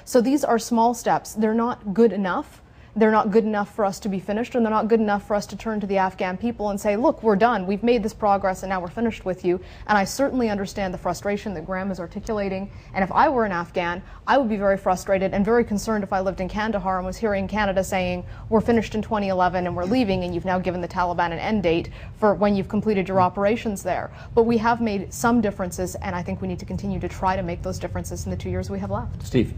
So these are small steps. They're not good enough. They're not good enough for us to be finished, and they're not good enough for us to turn to the Afghan people and say, look, we're done. We've made this progress, and now we're finished with you. And I certainly understand the frustration that Graeme is articulating. And if I were an Afghan, I would be very frustrated and very concerned if I lived in Kandahar and was hearing Canada saying, we're finished in 2011 and we're leaving, and you've now given the Taliban an end date for when you've completed your operations there. But we have made some differences, and I think we need to continue to try to make those differences in the 2 years we have left. Steve.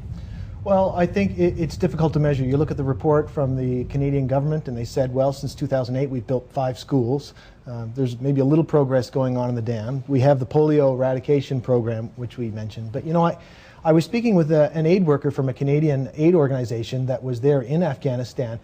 Well, I think it's difficult to measure. You look at the report from the Canadian government, and they said, well, since 2008, we've built 5 schools. There's maybe a little progress going on in the dam. We have the polio eradication program, which we mentioned. But, you know, I was speaking with an aid worker from a Canadian aid organization that was there in Afghanistan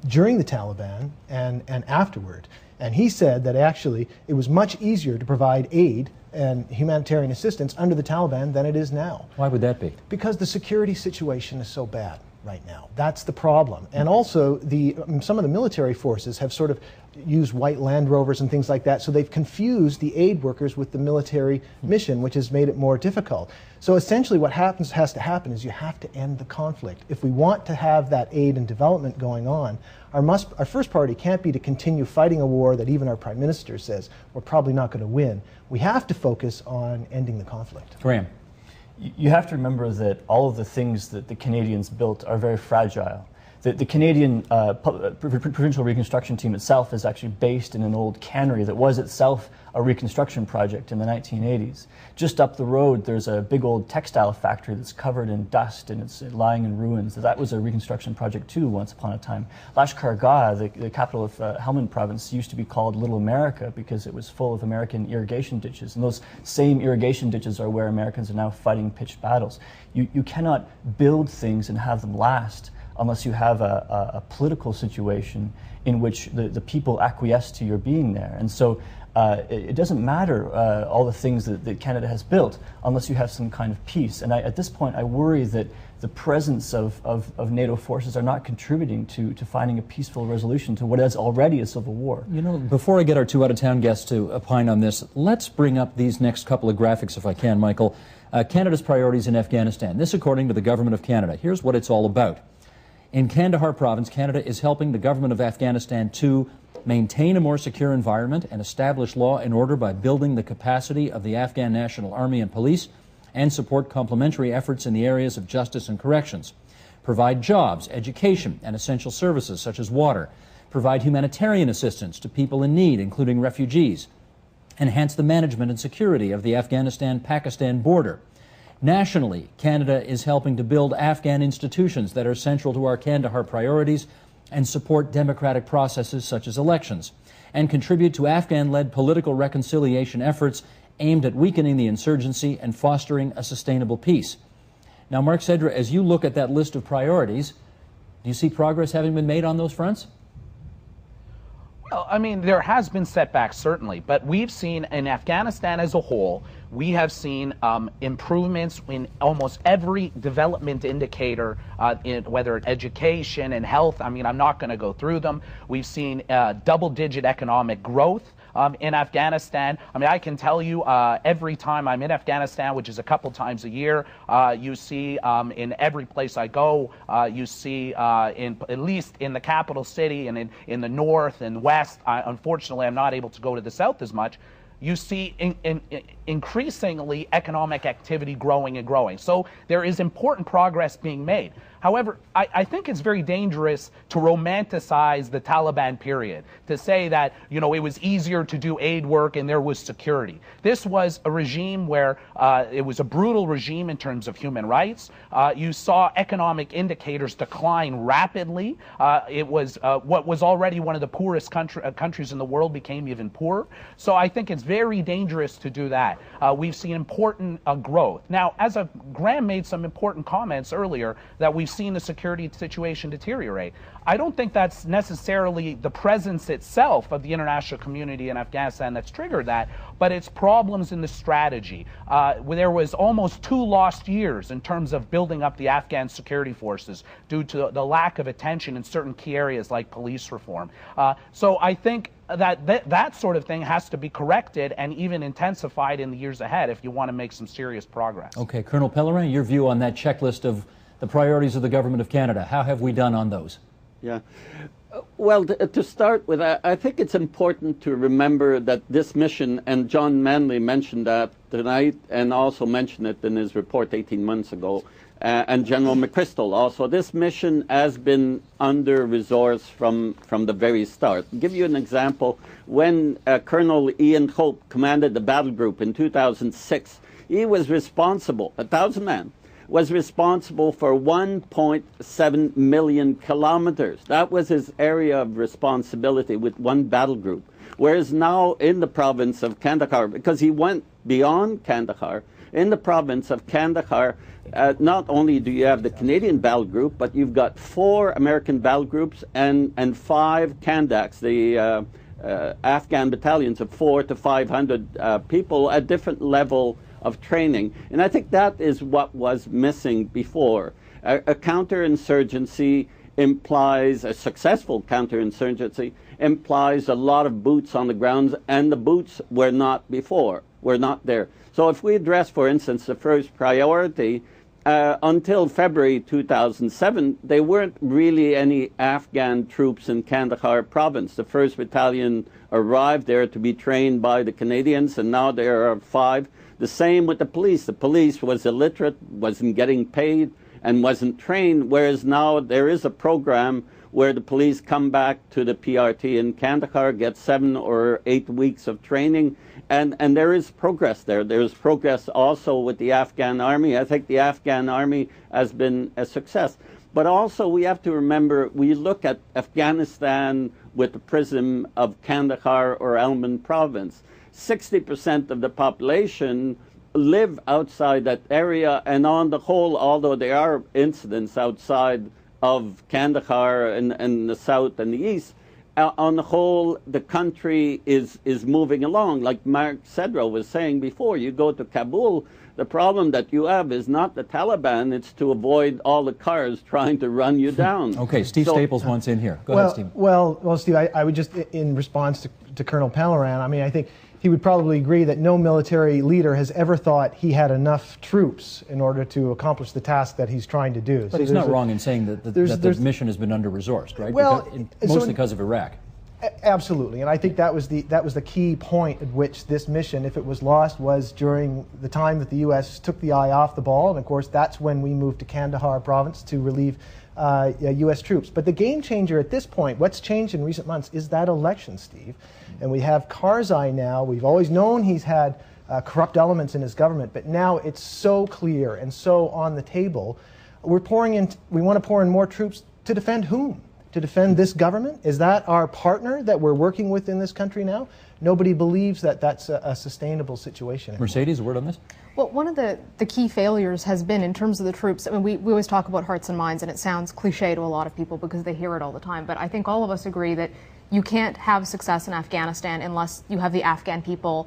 during the Taliban and afterward. And he said that actually it was much easier to provide aid and humanitarian assistance under the Taliban than it is now. Why would that be? Because the security situation is so bad right now. That's the problem. And also, some of the military forces have sort of used white Land Rovers and things like that, so they've confused the aid workers with the military mission, which has made it more difficult. So essentially what has to happen is you have to end the conflict. If we want to have that aid and development going on, our first priority can't be to continue fighting a war that even our Prime Minister says we're probably not going to win. We have to focus on ending the conflict. Graeme. You have to remember that all of the things that the Canadians built are very fragile. The Canadian Provincial Reconstruction Team itself is actually based in an old cannery that was itself a reconstruction project in the 1980s. Just up the road, there's a big old textile factory that's covered in dust and it's lying in ruins. That was a reconstruction project too, once upon a time. Lashkar Gah, the capital of Helmand province, used to be called Little America because it was full of American irrigation ditches. And those same irrigation ditches are where Americans are now fighting pitched battles. You cannot build things and have them last unless you have a political situation in which the people acquiesce to your being there. And so it doesn't matter all the things that Canada has built unless you have some kind of peace. And at this point, I worry that the presence of NATO forces are not contributing to finding a peaceful resolution to what is already a civil war. You know, before I get our 2 out-of-town guests to opine on this, let's bring up these next couple of graphics, if I can, Michael. Canada's priorities in Afghanistan. This, according to the Government of Canada. Here's what it's all about. In Kandahar province, Canada is helping the government of Afghanistan to maintain a more secure environment and establish law and order by building the capacity of the Afghan National Army and police, and support complementary efforts in the areas of justice and corrections, provide jobs, education, and essential services such as water, provide humanitarian assistance to people in need, including refugees, enhance the management and security of the Afghanistan-Pakistan border. Nationally, Canada is helping to build Afghan institutions that are central to our Kandahar priorities and support democratic processes such as elections, and contribute to Afghan-led political reconciliation efforts aimed at weakening the insurgency and fostering a sustainable peace. Now, Mark Sedra, as you look at that list of priorities, do you see progress having been made on those fronts? Well, I mean, there has been setbacks, certainly, but we've seen in Afghanistan as a whole, we have seen improvements in almost every development indicator, whether it's education and health. I mean, I'm not going to go through them. We've seen double-digit economic growth in Afghanistan. I mean, I can tell you every time I'm in Afghanistan, which is a couple times a year, you see in every place I go, you see at least in the capital city and in the north and west, unfortunately I'm not able to go to the south as much, you see increasingly economic activity growing and growing. So there is important progress being made. However, I think it's very dangerous to romanticize the Taliban period, to say that, you know, it was easier to do aid work and there was security. This was a regime where it was a brutal regime in terms of human rights. You saw economic indicators decline rapidly. It was what was already one of the poorest countries in the world became even poorer. So I think it's very dangerous to do that. We've seen important growth. Now, Graeme made some important comments earlier that we've seen the security situation deteriorate. I don't think that's necessarily the presence itself of the international community in Afghanistan that's triggered that, but it's problems in the strategy. There was almost 2 lost years in terms of building up the Afghan security forces due to the lack of attention in certain key areas like police reform. So I think that sort of thing has to be corrected and even intensified in the years ahead if you want to make some serious progress. Okay, Colonel Pellerin, your view on that checklist of the priorities of the Government of Canada. How have we done on those? Yeah. Well, to start with, I think it's important to remember that this mission, and John Manley mentioned that tonight and also mentioned it in his report 18 months ago, and General McChrystal also, this mission has been under-resourced from the very start. I'll give you an example. When Colonel Ian Hope commanded the battle group in 2006, he was responsible, 1,000 men, was responsible for 1.7 million kilometers. That was his area of responsibility with one battle group. Whereas now in the province of Kandahar, because he went beyond Kandahar, in the province of Kandahar, not only do you have the Canadian battle group, but you've got 4 American battle groups and 5 Kandaks, the Afghan battalions of 400 to 500 people at different level of training. And I think that is what was missing before. A counterinsurgency implies, a successful counterinsurgency implies a lot of boots on the ground, and the boots were not before, were not there. So if we address, for instance, the first priority, until February 2007, there weren't really any Afghan troops in Kandahar province. The 1st Battalion arrived there to be trained by the Canadians, and now there are 5. The same with the police. The police was illiterate, wasn't getting paid, and wasn't trained, whereas now there is a program where the police come back to the PRT in Kandahar, get 7 or 8 weeks of training, and there is progress there. There is progress also with the Afghan army. I think the Afghan army has been a success. But also we have to remember, we look at Afghanistan with the prism of Kandahar or Helmand province. 60% of the population live outside that area, and on the whole, although there are incidents outside of Kandahar and the south and the east, on the whole, the country is moving along. Like Mark Sedra was saying before, you go to Kabul, the problem that you have is not the Taliban, it's to avoid all the cars trying to run you down. Okay, Steve Staples wants in here. Go ahead, Steve. Well, Steve, I would just, in response to Colonel Pelleran, I mean, I think he would probably agree that no military leader has ever thought he had enough troops in order to accomplish the task that he's trying to do. But he's not wrong in saying that the mission has been under-resourced, right? Well, mostly because of Iraq. Absolutely, and I think that was the key point at which this mission, if it was lost, was during the time that the U.S. took the eye off the ball, and of course that's when we moved to Kandahar province to relieve U.S. troops. But the game changer at this point, what's changed in recent months, is that election, Steve. And we have Karzai now. We've always known he's had corrupt elements in his government, but now it's so clear and so on the table. We want to pour in more troops to defend whom? To defend this government? Is that our partner that we're working with in this country now? Nobody believes that that's a sustainable situation anymore. Mercedes, a word on this? Well, one of the key failures has been in terms of the troops. I mean, we always talk about hearts and minds, and it sounds cliche to a lot of people because they hear it all the time. But I think all of us agree that you can't have success in Afghanistan unless you have the Afghan people,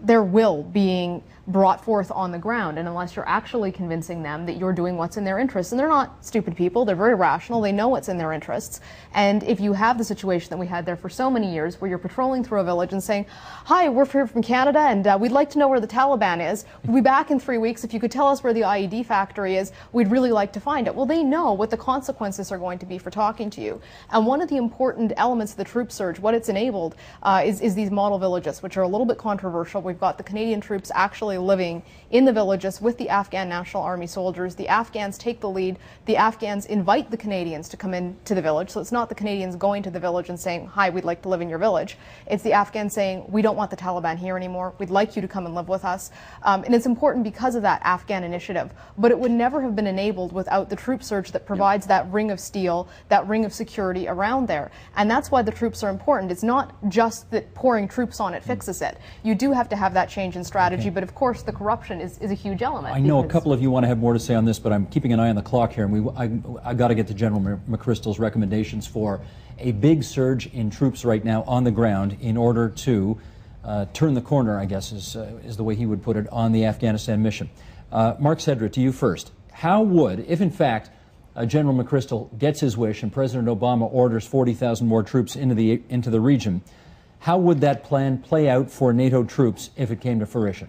their will being brought forth on the ground, and unless you're actually convincing them that you're doing what's in their interests. And they're not stupid people, they're very rational, they know what's in their interests. And if you have the situation that we had there for so many years, where you're patrolling through a village and saying, hi, we're here from Canada, and we'd like to know where the Taliban is. We'll be back in 3 weeks. If you could tell us where the IED factory is, we'd really like to find it. Well, they know what the consequences are going to be for talking to you. And one of the important elements of the troop surge, what it's enabled, is these model villages, which are a little bit controversial. We've got the Canadian troops actually living in the villages with the Afghan National Army soldiers. The Afghans take the lead. The Afghans invite the Canadians to come into the village. So it's not the Canadians going to the village and saying, hi, we'd like to live in your village. It's the Afghans saying, we don't want the Taliban here anymore. We'd like you to come and live with us. And it's important because of that Afghan initiative. But it would never have been enabled without the troop surge that provides that ring of steel, that ring of security around there. And that's why the troops are important. It's not just that pouring troops on it fixes it. You do have to have that change in strategy, but of course the corruption is a huge element. I know a couple of you want to have more to say on this, but I'm keeping an eye on the clock here, and I got to get to General McChrystal's recommendations for a big surge in troops right now on the ground in order to turn the corner, I guess is the way he would put it, on the Afghanistan mission. Mark Sedra, to you first. How would, if in fact General McChrystal gets his wish and President Obama orders 40,000 more troops into the region, how would that plan play out for NATO troops if it came to fruition?